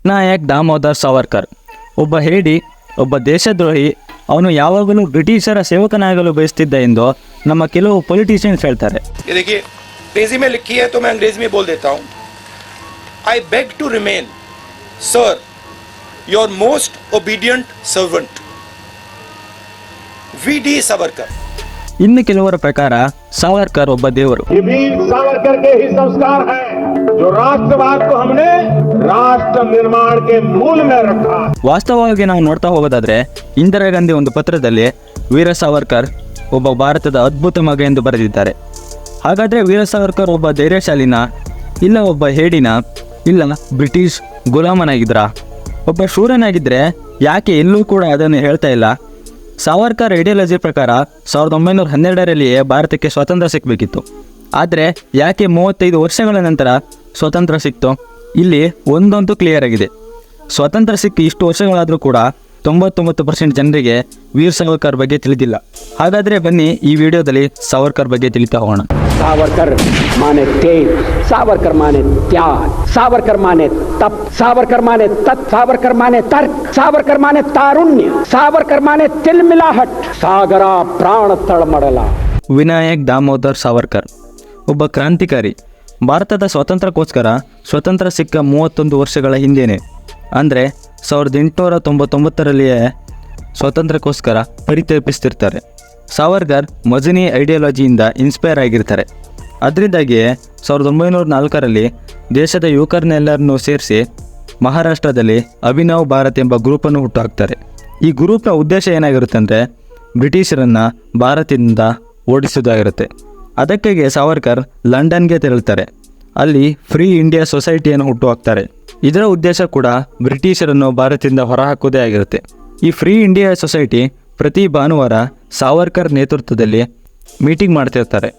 ವಿನಾಯಕ್ ದಾಮೋದರ್ ಸಾವರ್ಕರ್ ಒಬ್ಬ ಹೇಡಿ, ಒಬ್ಬ ದೇಶದ್ರೋಹಿ. ಅವನು ಯಾವಾಗಲೂ ಬ್ರಿಟಿಷರ ಸೇವಕನಾಗಲು ಬಯಸ್ತಿದ್ದ ಎಂದು ನಮ್ಮ ಕೆಲವು ಪೊಲಿಟಿಷಿಯನ್ಸ್ ಹೇಳ್ತಾರೆ. देखिए अंग्रेजी में लिखी है तो मैं अंग्रेजी में बोल देता हूँ. I beg to remain, sir, your most obedient servant, V.D. Savarkar. ಇನ್ನು ಕೆಲವರ ಪ್ರಕಾರ ಸಾವರ್ಕರ್ ಒಬ್ಬ ದೇವರು. ये वीर सावरकर के ही संस्कार है जो राष्ट्रवाद को हमने राष्ट्र निर्माण के मूल में रखा. ವಾಸ್ತವವಾಗಿ ನಾವು ನೋಡ್ತಾ ಹೋಗೋದಾದ್ರೆ ಇಂದಿರಾ ಗಾಂಧಿ ಒಂದು ಪತ್ರದಲ್ಲಿ ವೀರ ಸಾವರ್ಕರ್ ಒಬ್ಬ ಭಾರತದ ಅದ್ಭುತ ಮಗ ಎಂದು ಬರೆದಿದ್ದಾರೆ. ಹಾಗಾದರೆ ವೀರ ಸಾವರ್ಕರ್ ಒಬ್ಬ ಧೈರ್ಯಶಾಲಿನ, ಇಲ್ಲ ಒಬ್ಬ ಹೇಡಿನ, ಇಲ್ಲ ಬ್ರಿಟಿಷ್ ಗುಲಾಮನಾಗಿದ್ರಾ? ಒಬ್ಬ ಶೂರನಾಗಿದ್ದರೆ ಯಾಕೆ ಎಲ್ಲೂ ಕೂಡ ಅದನ್ನು ಹೇಳ್ತಾ ಇಲ್ಲ? ಸಾವರ್ಕರ್ ಐಡಿಯಾಲಜಿ ಪ್ರಕಾರ 1912ರಲ್ಲಿಯೇ ಭಾರತಕ್ಕೆ ಸ್ವಾತಂತ್ರ್ಯ ಸಿಗಬೇಕಿತ್ತು. ಆದರೆ ಯಾಕೆ 35 ವರ್ಷಗಳ ನಂತರ ಸ್ವಾತಂತ್ರ್ಯ ಸಿಕ್ತು? ಇಲ್ಲಿ ಒಂದಂತೂ ಕ್ಲಿಯರ್ ಆಗಿದೆ. ಸ್ವಾತಂತ್ರ್ಯ ಸಿಕ್ಕಿ ಇಷ್ಟು ವರ್ಷಗಳಾದರೂ ಕೂಡ 99% ಜನರಿಗೆ ವೀರ್ ಸಾವರ್ಕರ್ ಬಗ್ಗೆ ತಿಳಿದಿಲ್ಲ. ಹಾಗಾದರೆ ಬನ್ನಿ ಈ ವಿಡಿಯೋದಲ್ಲಿ ಸಾವರ್ಕರ್ ಬಗ್ಗೆ ತಿಳಿತಾ ಹೋಗೋಣ. सावरकर माने तेज, सावरकर माने त्याग, सावरकर माने तप, सावरकर माने तत्व, सावरकर माने तर्क, सावरकर माने तारुण्य, सावरकर माने तिलमिलाहट, सागरा प्राण तळमळला. ವಿನಾಯಕ್ ದಾಮೋದರ್ ಸಾವರ್ಕರ್ ಒಬ್ಬ ಕ್ರಾಂತಿಕಾರಿ. ಭಾರತದ ಸ್ವಾತಂತ್ರ್ಯಕ್ಕೋಸ್ಕರ ಸ್ವತಂತ್ರ ಸಿಕ್ಕ 31 ವರ್ಷಗಳ ಹಿಂದೆಯೇ, ಅಂದರೆ 1899ರಲ್ಲಿಯೇ ಸ್ವಾತಂತ್ರ್ಯಕ್ಕೋಸ್ಕರ ಪರಿತಪಿಸ್ತಿರ್ತಾರೆ. ಸಾವರ್ಕರ್ ಮಜನಿ ಐಡಿಯಾಲಜಿಯಿಂದ ಇನ್ಸ್ಪೈರ್ ಆಗಿರ್ತಾರೆ. ಅದರಿಂದಾಗಿಯೇ 1904ರಲ್ಲಿ ದೇಶದ ಯುವಕರನ್ನೆಲ್ಲರನ್ನೂ ಸೇರಿಸಿ ಮಹಾರಾಷ್ಟ್ರದಲ್ಲಿ ಅಭಿನವ್ ಭಾರತ್ ಎಂಬ ಗ್ರೂಪನ್ನು ಹುಟ್ಟುಹಾಕ್ತಾರೆ. ಈ ಗ್ರೂಪ್ನ ಉದ್ದೇಶ ಏನಾಗಿರುತ್ತೆ ಅಂದರೆ ಬ್ರಿಟಿಷರನ್ನು ಭಾರತದಿಂದ ಓಡಿಸೋದಾಗಿರುತ್ತೆ. ಅದಕ್ಕಾಗಿ ಸಾವರ್ಕರ್ ಲಂಡನ್ಗೆ ತೆರಳುತ್ತಾರೆ. ಅಲ್ಲಿ ಫ್ರೀ ಇಂಡಿಯಾ ಸೊಸೈಟಿಯನ್ನು ಹುಟ್ಟುಹಾಕ್ತಾರೆ. ಇದರ ಉದ್ದೇಶ ಕೂಡ ಬ್ರಿಟಿಷರನ್ನು ಭಾರತದಿಂದ ಹೊರಹಾಕೋದೇ ಆಗಿರುತ್ತೆ. ಈ ಫ್ರೀ ಇಂಡಿಯಾ ಸೊಸೈಟಿ ಪ್ರತಿ ಭಾನುವಾರ ಸಾವರ್ಕರ್ ನೇತೃತ್ವದಲ್ಲಿ ಮೀಟಿಂಗ್ ಮಾಡ್ತಿರ್ತಾರೆ.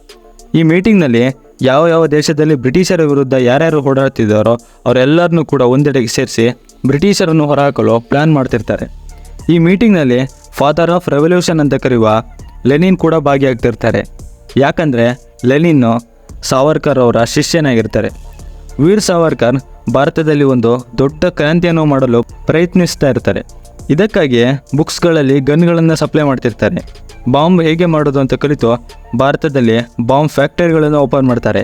ಈ ಮೀಟಿಂಗ್ನಲ್ಲಿ ಯಾವ ಯಾವ ದೇಶದಲ್ಲಿ ಬ್ರಿಟಿಷರ ವಿರುದ್ಧ ಯಾರ್ಯಾರು ಹೋರಾಡ್ತಿದ್ದಾರೋ ಅವರೆಲ್ಲರನ್ನೂ ಕೂಡ ಒಂದೆಡೆಗೆ ಸೇರಿಸಿ ಬ್ರಿಟಿಷರನ್ನು ಹೊರಹಾಕಲು ಪ್ಲ್ಯಾನ್ ಮಾಡ್ತಿರ್ತಾರೆ. ಈ ಮೀಟಿಂಗ್ನಲ್ಲಿ ಫಾದರ್ ಆಫ್ ರೆವಲ್ಯೂಷನ್ ಅಂತ ಕರೆಯುವ ಲೆನಿನ್ ಕೂಡ ಭಾಗಿಯಾಗ್ತಿರ್ತಾರೆ. ಯಾಕಂದರೆ ಲೆನಿನ್ನು ಸಾವರ್ಕರ್ ಅವರ ಶಿಷ್ಯನಾಗಿರ್ತಾರೆ. ವೀರ್ ಸಾವರ್ಕರ್ ಭಾರತದಲ್ಲಿ ಒಂದು ದೊಡ್ಡ ಕ್ರಾಂತಿಯನ್ನು ಮಾಡಲು ಪ್ರಯತ್ನಿಸ್ತಾ ಇರ್ತಾರೆ. ಇದಕ್ಕಾಗಿ ಬುಕ್ಸ್ಗಳಲ್ಲಿ ಗನ್ಗಳನ್ನು ಸಪ್ಲೈ ಮಾಡ್ತಿರ್ತಾರೆ. ಬಾಂಬ್ ಹೇಗೆ ಮಾಡೋದು ಅಂತ ಕಲಿತು ಭಾರತದಲ್ಲಿ ಬಾಂಬ್ ಫ್ಯಾಕ್ಟರಿಗಳನ್ನು ಓಪನ್ ಮಾಡ್ತಾರೆ.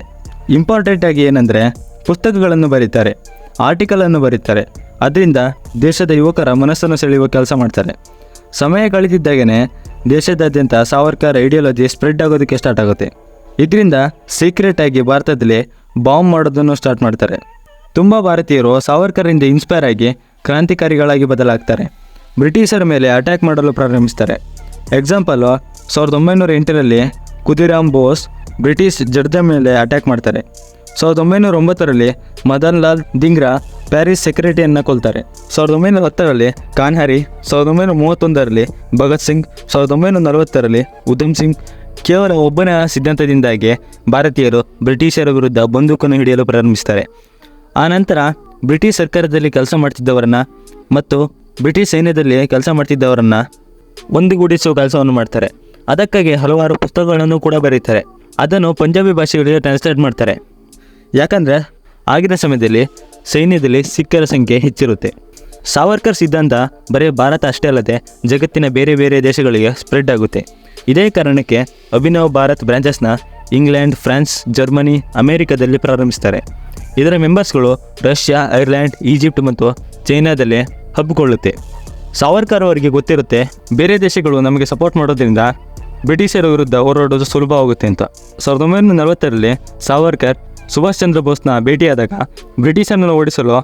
ಇಂಪಾರ್ಟೆಂಟ್ ಆಗಿ ಏನಂದರೆ ಪುಸ್ತಕಗಳನ್ನು ಬರೀತಾರೆ, ಆರ್ಟಿಕಲನ್ನು ಬರೀತಾರೆ. ಅದರಿಂದ ದೇಶದ ಯುವಕರ ಮನಸ್ಸನ್ನು ಸೆಳೆಯುವ ಕೆಲಸ ಮಾಡ್ತಾರೆ. ಸಮಯ ಕಳೆದಿದ್ದಾಗೇ ದೇಶದಾದ್ಯಂತ ಸಾವರ್ಕರ್ ಐಡಿಯಾಲಜಿ ಸ್ಪ್ರೆಡ್ ಆಗೋದಕ್ಕೆ ಸ್ಟಾರ್ಟ್ ಆಗುತ್ತೆ. ಇದರಿಂದ ಸೀಕ್ರೆಟಾಗಿ ಭಾರತದಲ್ಲಿ ಬಾಂಬ್ ಮಾಡೋದನ್ನು ಸ್ಟಾರ್ಟ್ ಮಾಡ್ತಾರೆ. ತುಂಬ ಭಾರತೀಯರು ಸಾವರ್ಕರಿಂದ ಇನ್ಸ್ಪೈರ್ ಆಗಿ ಕ್ರಾಂತಿಕಾರಿಗಳಾಗಿ ಬದಲಾಗ್ತಾರೆ. ಬ್ರಿಟಿಷರ ಮೇಲೆ ಅಟ್ಯಾಕ್ ಮಾಡಲು ಪ್ರಾರಂಭಿಸ್ತಾರೆ. ಎಕ್ಸಾಂಪಲು 1908ರಲ್ಲಿ ಖುದಿರಾಮ್ ಬೋಸ್ ಬ್ರಿಟಿಷ್ ಜಡ್ಜ ಮೇಲೆ ಅಟ್ಯಾಕ್ ಮಾಡ್ತಾರೆ. 1909ರಲ್ಲಿ ಮದನ್ ಲಾಲ್ ಧಿಂಗ್ರಾ ಪ್ಯಾರಿಸ್ ಸೆಕ್ರೆಟರಿಯನ್ನು ಕೊಲ್ತಾರೆ. 1910ರಲ್ಲಿ ಕಾನ್ಹಾರಿ, 1931ರಲ್ಲಿ ಭಗತ್ ಸಿಂಗ್, 1940ರಲ್ಲಿ ಉಧಮ್ ಸಿಂಗ್. ಕೇವಲ ಒಬ್ಬನ ಸಿದ್ಧಾಂತದಿಂದಾಗಿ ಭಾರತೀಯರು ಬ್ರಿಟಿಷರ ವಿರುದ್ಧ ಬಂದೂಕನ್ನು ಹಿಡಿಯಲು ಪ್ರಾರಂಭಿಸ್ತಾರೆ. ಆನಂತರ ಬ್ರಿಟಿಷ್ ಸರ್ಕಾರದಲ್ಲಿ ಕೆಲಸ ಮಾಡ್ತಿದ್ದವರನ್ನು ಮತ್ತು ಬ್ರಿಟಿಷ್ ಸೈನ್ಯದಲ್ಲಿ ಕೆಲಸ ಮಾಡ್ತಿದ್ದವರನ್ನು ಒಂದುಗೂಡಿಸುವ ಕೆಲಸವನ್ನು ಮಾಡ್ತಾರೆ. ಅದಕ್ಕಾಗಿ ಹಲವಾರು ಪುಸ್ತಕಗಳನ್ನು ಕೂಡ ಬರೀತಾರೆ. ಅದನ್ನು ಪಂಜಾಬಿ ಭಾಷೆಗಳಿಗೆ ಟ್ರಾನ್ಸ್ಲೇಟ್ ಮಾಡ್ತಾರೆ. ಯಾಕಂದರೆ ಆಗಿನ ಸಮಯದಲ್ಲಿ ಸೈನ್ಯದಲ್ಲಿ ಸಿಖ್ಖರ ಸಂಖ್ಯೆ ಹೆಚ್ಚಿರುತ್ತೆ. ಸಾವರ್ಕರ್ ಸಿದ್ಧಾಂತ ಬರೀ ಭಾರತ ಅಷ್ಟೇ ಅಲ್ಲದೆ ಜಗತ್ತಿನ ಬೇರೆ ಬೇರೆ ದೇಶಗಳಿಗೆ ಸ್ಪ್ರೆಡ್ ಆಗುತ್ತೆ. ಇದೇ ಕಾರಣಕ್ಕೆ ಅಭಿನವ್ ಭಾರತ್ ಬ್ರಾಂಚಸ್ನ ಇಂಗ್ಲೆಂಡ್, ಫ್ರಾನ್ಸ್, ಜರ್ಮನಿ, ಅಮೇರಿಕಾದಲ್ಲಿ ಪ್ರಾರಂಭಿಸ್ತಾರೆ. ಇದರ ಮೆಂಬರ್ಸ್ಗಳು ರಷ್ಯಾ, ಐರ್ಲ್ಯಾಂಡ್, ಈಜಿಪ್ಟ್ ಮತ್ತು ಚೈನಾದಲ್ಲಿ ಹಬ್ಬಿಕೊಳ್ಳುತ್ತೆ. ಸಾವರ್ಕರ್ ಅವರಿಗೆ ಗೊತ್ತಿರುತ್ತೆ ಬೇರೆ ದೇಶಗಳು ನಮಗೆ ಸಪೋರ್ಟ್ ಮಾಡೋದ್ರಿಂದ ಬ್ರಿಟಿಷರ ವಿರುದ್ಧ ಹೋರಾಡೋದು ಸುಲಭವಾಗುತ್ತೆ ಅಂತ. 1940ರಲ್ಲಿ ಸಾವರ್ಕರ್ ಸುಭಾಷ್ ಚಂದ್ರ ಬೋಸ್ನ ಭೇಟಿಯಾದಾಗ ಬ್ರಿಟಿಷರನ್ನು ಓಡಿಸಲು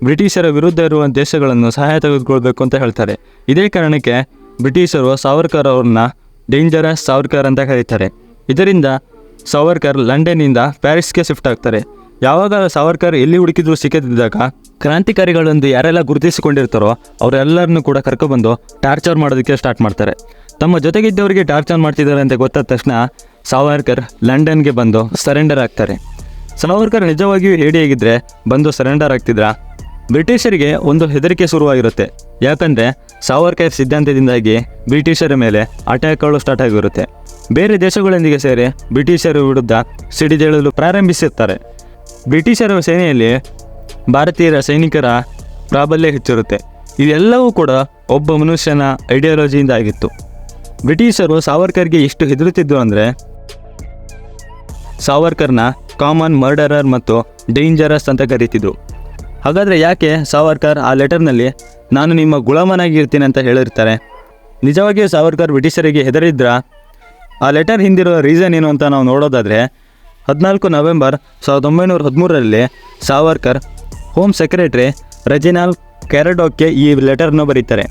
ಬ್ರಿಟಿಷರ ವಿರುದ್ಧ ಇರುವ ದೇಶಗಳನ್ನು ಸಹಾಯ ತೆಗೆದುಕೊಳ್ಬೇಕು ಅಂತ ಹೇಳ್ತಾರೆ. ಇದೇ ಕಾರಣಕ್ಕೆ ಬ್ರಿಟಿಷರು ಸಾವರ್ಕರ್ ಅವ್ರನ್ನ ಡೇಂಜರಸ್ ಸಾವರ್ಕರ್ ಅಂತ ಕರೀತಾರೆ. ಇದರಿಂದ ಸಾವರ್ಕರ್ ಲಂಡನ್ನಿಂದ ಪ್ಯಾರಿಸ್ಗೆ ಶಿಫ್ಟ್ ಆಗ್ತಾರೆ. ಯಾವಾಗ ಸಾವರ್ಕರ್ ಎಲ್ಲಿ ಹುಡುಕಿದ್ರು ಸಿಕ್ಕದಿದ್ದಾಗ ಕ್ರಾಂತಿಕಾರಿಗಳೊಂದು ಯಾರೆಲ್ಲ ಗುರುತಿಸಿಕೊಂಡಿರ್ತಾರೋ ಅವರೆಲ್ಲರನ್ನೂ ಕೂಡ ಕರ್ಕೊಬಂದು ಟಾರ್ಚರ್ ಮಾಡೋದಕ್ಕೆ ಸ್ಟಾರ್ಟ್ ಮಾಡ್ತಾರೆ. ತಮ್ಮ ಜೊತೆಗಿದ್ದವರಿಗೆ ಟಾರ್ಚರ್ ಮಾಡ್ತಿದ್ದಾರೆ ಅಂತ ಗೊತ್ತಾದ ತಕ್ಷಣ ಸಾವರ್ಕರ್ ಲಂಡನ್ಗೆ ಬಂದು ಸರೆಂಡರ್ ಆಗ್ತಾರೆ. ಸಾವರ್ಕರ್ ನಿಜವಾಗಿಯೂ ಹೇಡಿಯಾಗಿದ್ದರೆ ಬಂದು ಸರೆಂಡರ್ ಆಗ್ತಿದ್ರಾ? ಬ್ರಿಟಿಷರಿಗೆ ಒಂದು ಹೆದರಿಕೆ ಶುರುವಾಗಿರುತ್ತೆ. ಯಾಕಂದರೆ ಸಾವರ್ಕರ್ ಸಿದ್ಧಾಂತದಿಂದಾಗಿ ಬ್ರಿಟಿಷರ ಮೇಲೆ ಅಟ್ಯಾಕ್ಗಳು ಸ್ಟಾರ್ಟ್ ಆಗಿರುತ್ತೆ. ಬೇರೆ ದೇಶಗಳೊಂದಿಗೆ ಸೇರಿ ಬ್ರಿಟಿಷರ ವಿರುದ್ಧ ಸಿಡಿದೇಳಲು ಪ್ರಾರಂಭಿಸಿರ್ತಾರೆ. ಬ್ರಿಟಿಷರ ಸೇನೆಯಲ್ಲಿ ಭಾರತೀಯರ ಸೈನಿಕರ ಪ್ರಾಬಲ್ಯ ಹೆಚ್ಚಿರುತ್ತೆ. ಇದೆಲ್ಲವೂ ಕೂಡ ಒಬ್ಬ ಮನುಷ್ಯನ ಐಡಿಯಾಲಜಿಯಿಂದ ಆಗಿತ್ತು. ಬ್ರಿಟಿಷರು ಸಾವರ್ಕರ್ಗೆ ಎಷ್ಟು ಹೆದರುತ್ತಿದ್ದರು ಅಂದರೆ, ಸಾವರ್ಕರ್ನ ಕಾಮನ್ ಮರ್ಡರರ್ ಮತ್ತು ಡೇಂಜರಸ್ ಅಂತ ಕರೀತಿದ್ರು. ಹಾಗಾದರೆ ಯಾಕೆ ಸಾವರ್ಕರ್ ಆ ಲೆಟರ್ನಲ್ಲಿ ನಾನು ನಿಮ್ಮ ಗುಲಾಮನಾಗಿರ್ತೀನಿ ಅಂತ ಹೇಳಿರ್ತಾರೆ? ನಿಜವಾಗಿಯೂ ಸಾವರ್ಕರ್ ಬ್ರಿಟಿಷರಿಗೆ ಹೆದರಿದ್ರ? ಆ ಲೆಟರ್ ಹಿಂದಿರೋ ರೀಸನ್ ಏನು ಅಂತ ನಾವು ನೋಡೋದಾದರೆ, 14 ನವೆಂಬರ್ 1913ರಲ್ಲಿ ಸಾವರ್ಕರ್ ಹೋಮ್ ಸೆಕ್ರೆಟರಿ ರೆಜಿನಾಲ್ಡ್ ಕ್ಯಾರಡಾಕ್ಗೆ ಈ ಲೆಟರ್ನ ಬರೀತಾರೆ.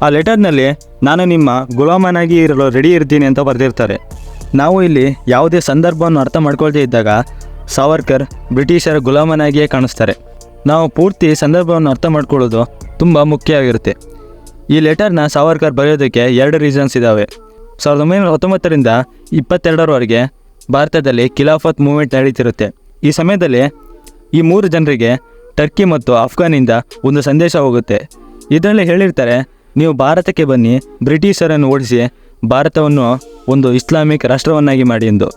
ಆ ಲೆಟರ್ನಲ್ಲಿ ನಾನು ನಿಮ್ಮ ಗುಲಾಮನಾಗಿ ಇರಲು ರೆಡಿ ಇರ್ತೀನಿ ಅಂತ ಬರೆದಿರ್ತಾರೆ. ನಾವು ಇಲ್ಲಿ ಯಾವುದೇ ಸಂದರ್ಭವನ್ನು ಅರ್ಥ ಮಾಡ್ಕೊಳ್ದೇ ಇದ್ದಾಗ ಸಾವರ್ಕರ್ ಬ್ರಿಟಿಷರ ಗುಲಾಮನಾಗಿಯೇ ಕಾಣಿಸ್ತಾರೆ. ನಾವು ಪೂರ್ತಿ ಸಂದರ್ಭವನ್ನು ಅರ್ಥ ಮಾಡ್ಕೊಳ್ಳೋದು ತುಂಬ ಮುಖ್ಯ ಆಗಿರುತ್ತೆ. ಈ ಲೆಟರ್ನ ಸಾವರ್ಕರ್ ಬರೆಯೋದಕ್ಕೆ 2 ರೀಸನ್ಸ್ ಇದ್ದಾವೆ. 1919ರಿಂದ 22ರವರೆಗೆ ಭಾರತದಲ್ಲಿ ಖಿಲಾಫತ್ ಮೂವ್ಮೆಂಟ್ ನಡೀತಿರುತ್ತೆ. ಈ ಸಮಯದಲ್ಲಿ ಈ 3 ಜನರಿಗೆ ಟರ್ಕಿ ಮತ್ತು ಅಫ್ಘಾನಿಂದ ಒಂದು ಸಂದೇಶ ಹೋಗುತ್ತೆ. ಇದರಲ್ಲಿ ಹೇಳಿರ್ತಾರೆ, ನೀವು ಭಾರತಕ್ಕೆ ಬನ್ನಿ, ಬ್ರಿಟಿಷರನ್ನು ಓಡಿಸಿ ಭಾರತವನ್ನು ಒಂದು ಇಸ್ಲಾಮಿಕ್ ರಾಷ್ಟ್ರವನ್ನಾಗಿ ಮಾಡಿ ಎಂದು.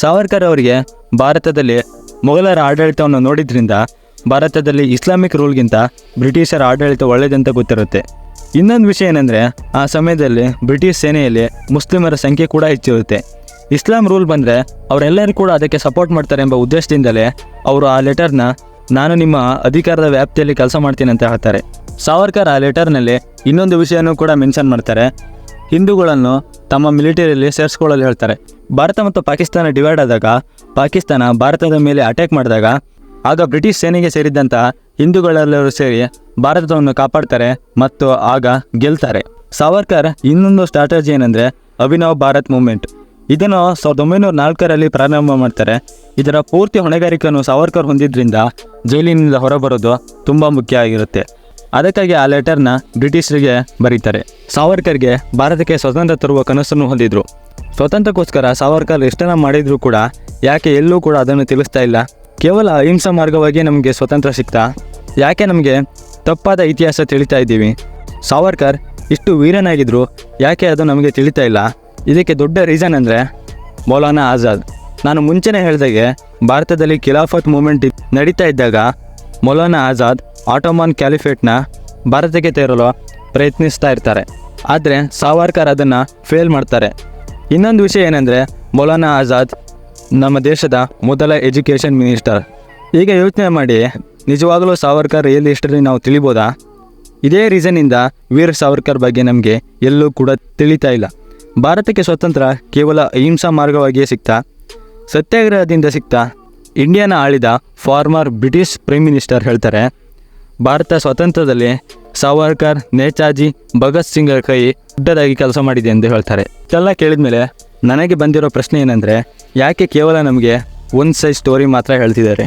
ಸಾವರ್ಕರ್ ಅವರಿಗೆ ಭಾರತದಲ್ಲಿ ಮೊಘಲರ ಆಡಳಿತವನ್ನು ನೋಡಿದ್ರಿಂದ ಭಾರತದಲ್ಲಿ ಇಸ್ಲಾಮಿಕ್ ರೂಲ್ಗಿಂತ ಬ್ರಿಟಿಷರ ಆಡಳಿತ ಒಳ್ಳೆಯದಂತ ಗೊತ್ತಿರುತ್ತೆ. ಇನ್ನೊಂದು ವಿಷಯ ಏನಂದರೆ, ಆ ಸಮಯದಲ್ಲಿ ಬ್ರಿಟಿಷ್ ಸೇನೆಯಲ್ಲಿ ಮುಸ್ಲಿಮರ ಸಂಖ್ಯೆ ಕೂಡ ಹೆಚ್ಚಿರುತ್ತೆ. ಇಸ್ಲಾಂ ರೂಲ್ ಬಂದರೆ ಅವರೆಲ್ಲರೂ ಕೂಡ ಅದಕ್ಕೆ ಸಪೋರ್ಟ್ ಮಾಡ್ತಾರೆ ಎಂಬ ಉದ್ದೇಶದಿಂದಲೇ ಅವರು ಆ ಲೆಟರ್ನ ನಾನು ನಿಮ್ಮ ಅಧಿಕಾರದ ವ್ಯಾಪ್ತಿಯಲ್ಲಿ ಕೆಲಸ ಮಾಡ್ತೀನಿ ಅಂತ ಹೇಳ್ತಾರೆ. ಸಾವರ್ಕರ್ ಆ ಲೆಟರ್ನಲ್ಲಿ ಇನ್ನೊಂದು ವಿಷಯನೂ ಕೂಡ ಮೆನ್ಷನ್ ಮಾಡ್ತಾರೆ. ಹಿಂದೂಗಳನ್ನು ತಮ್ಮ ಮಿಲಿಟರಿಯಲ್ಲಿ ಸೇರಿಸ್ಕೊಳ್ಳಲು ಹೇಳ್ತಾರೆ. ಭಾರತ ಮತ್ತು ಪಾಕಿಸ್ತಾನ ಡಿವೈಡ್ ಆದಾಗ, ಪಾಕಿಸ್ತಾನ ಭಾರತದ ಮೇಲೆ ಅಟ್ಯಾಕ್ ಮಾಡಿದಾಗ, ಆಗ ಬ್ರಿಟಿಷ್ ಸೇನೆಗೆ ಸೇರಿದ್ದಂಥ ಹಿಂದೂಗಳೆಲ್ಲರೂ ಸೇರಿ ಭಾರತವನ್ನು ಕಾಪಾಡ್ತಾರೆ ಮತ್ತು ಆಗ ಗೆಲ್ತಾರೆ. ಸಾವರ್ಕರ್ ಇನ್ನೊಂದು ಸ್ಟ್ರಾಟಜಿ ಏನಂದರೆ ಅಭಿನವ್ ಭಾರತ್ ಮೂವ್ಮೆಂಟ್. ಇದನ್ನು 1904ರಲ್ಲಿ ಪ್ರಾರಂಭ ಮಾಡ್ತಾರೆ. ಇದರ ಪೂರ್ತಿ ಹೊಣೆಗಾರಿಕೆಯನ್ನು ಸಾವರ್ಕರ್ ಹೊಂದಿದ್ರಿಂದ ಜೈಲಿನಿಂದ ಹೊರಬರೋದು ತುಂಬ ಮುಖ್ಯ ಆಗಿರುತ್ತೆ. ಅದಕ್ಕಾಗಿ ಆ ಲೆಟರ್ನ ಬ್ರಿಟಿಷರಿಗೆ ಬರೀತಾರೆ. ಸಾವರ್ಕರ್ಗೆ ಭಾರತಕ್ಕೆ ಸ್ವತಂತ್ರ ತರುವ ಕನಸನ್ನು ಹೊಂದಿದ್ರು. ಸ್ವತಂತ್ರಕ್ಕೋಸ್ಕರ ಸಾವರ್ಕರ್ ಎಷ್ಟನ್ನ ಮಾಡಿದರೂ ಕೂಡ ಯಾಕೆ ಎಲ್ಲೂ ಕೂಡ ಅದನ್ನು ತಿಳಿಸ್ತಾ ಇಲ್ಲ? ಕೇವಲ ಅಹಿಂಸಾ ಮಾರ್ಗವಾಗಿ ನಮಗೆ ಸ್ವತಂತ್ರ ಸಿಗ್ತಾ? ಯಾಕೆ ನಮಗೆ ತಪ್ಪಾದ ಇತಿಹಾಸ ತಿಳಿತಾ ಇದ್ದೀವಿ? ಸಾವರ್ಕರ್ ಇಷ್ಟು ವೀರನಾಗಿದ್ದರು, ಯಾಕೆ ಅದು ನಮಗೆ ತಿಳಿತಾ ಇಲ್ಲ? ಇದಕ್ಕೆ ದೊಡ್ಡ ರೀಸನ್ ಅಂದರೆ ಮೌಲಾನಾ ಆಜಾದ್. ನಾನು ಮುಂಚೆನೇ ಹೇಳಿದಾಗೆ ಭಾರತದಲ್ಲಿ ಖಿಲಾಫತ್ ಮೂವ್ಮೆಂಟ್ ನಡೀತಾ ಇದ್ದಾಗ ಮೌಲಾನಾ ಆಜಾದ್ ಆಟೋಮನ್ ಕ್ಯಾಲಿಫೇಟ್ನ ಭಾರತಕ್ಕೆ ತರಲು ಪ್ರಯತ್ನಿಸ್ತಾ ಇರ್ತಾರೆ. ಆದರೆ ಸಾವರ್ಕರ್ ಅದನ್ನು ಫೇಲ್ ಮಾಡ್ತಾರೆ. ಇನ್ನೊಂದು ವಿಷಯ ಏನಂದರೆ, ಮೌಲಾನಾ ಆಜಾದ್ ನಮ್ಮ ದೇಶದ ಮೊದಲ ಎಜುಕೇಷನ್ ಮಿನಿಸ್ಟರ್. ಈಗ ಯೋಚನೆ ಮಾಡಿ, ನಿಜವಾಗಲೂ ಸಾವರ್ಕರ್ ರಿಯಲ್ ಹಿಸ್ಟರಿ ನಾವು ತಿಳಿಬೋದಾ? ಇದೇ ರೀಸನ್ನಿಂದ ವೀರ್ ಸಾವರ್ಕರ್ ಬಗ್ಗೆ ನಮಗೆ ಎಲ್ಲೂ ಕೂಡ ತಿಳಿತಾ ಇಲ್ಲ. ಭಾರತಕ್ಕೆ ಸ್ವತಂತ್ರ ಕೇವಲ ಅಹಿಂಸಾ ಮಾರ್ಗವಾಗಿಯೇ ಸಿಗ್ತಾ? ಸತ್ಯಾಗ್ರಹದಿಂದ ಸಿಗ್ತಾ? ಇಂಡಿಯಾನ ಆಳಿದ ಫಾರ್ಮರ್ ಬ್ರಿಟಿಷ್ ಪ್ರೈಮ್ ಮಿನಿಸ್ಟರ್ ಹೇಳ್ತಾರೆ, ಭಾರತ ಸ್ವಾತಂತ್ರ್ಯದಲ್ಲಿ ಸಾವರ್ಕರ್, ನೇತಾಜಿ, ಭಗತ್ ಸಿಂಗ್ರ ಕೈ ದೊಡ್ಡದಾಗಿ ಕೆಲಸ ಮಾಡಿದೆ ಎಂದು ಹೇಳ್ತಾರೆ. ಇದೆಲ್ಲ ಕೇಳಿದ ಮೇಲೆ ನನಗೆ ಬಂದಿರೋ ಪ್ರಶ್ನೆ ಏನಂದರೆ, ಯಾಕೆ ಕೇವಲ ನಮಗೆ ಒಂದು ಸೈಡ್ ಸ್ಟೋರಿ ಮಾತ್ರ ಹೇಳ್ತಿದ್ದಾರೆ?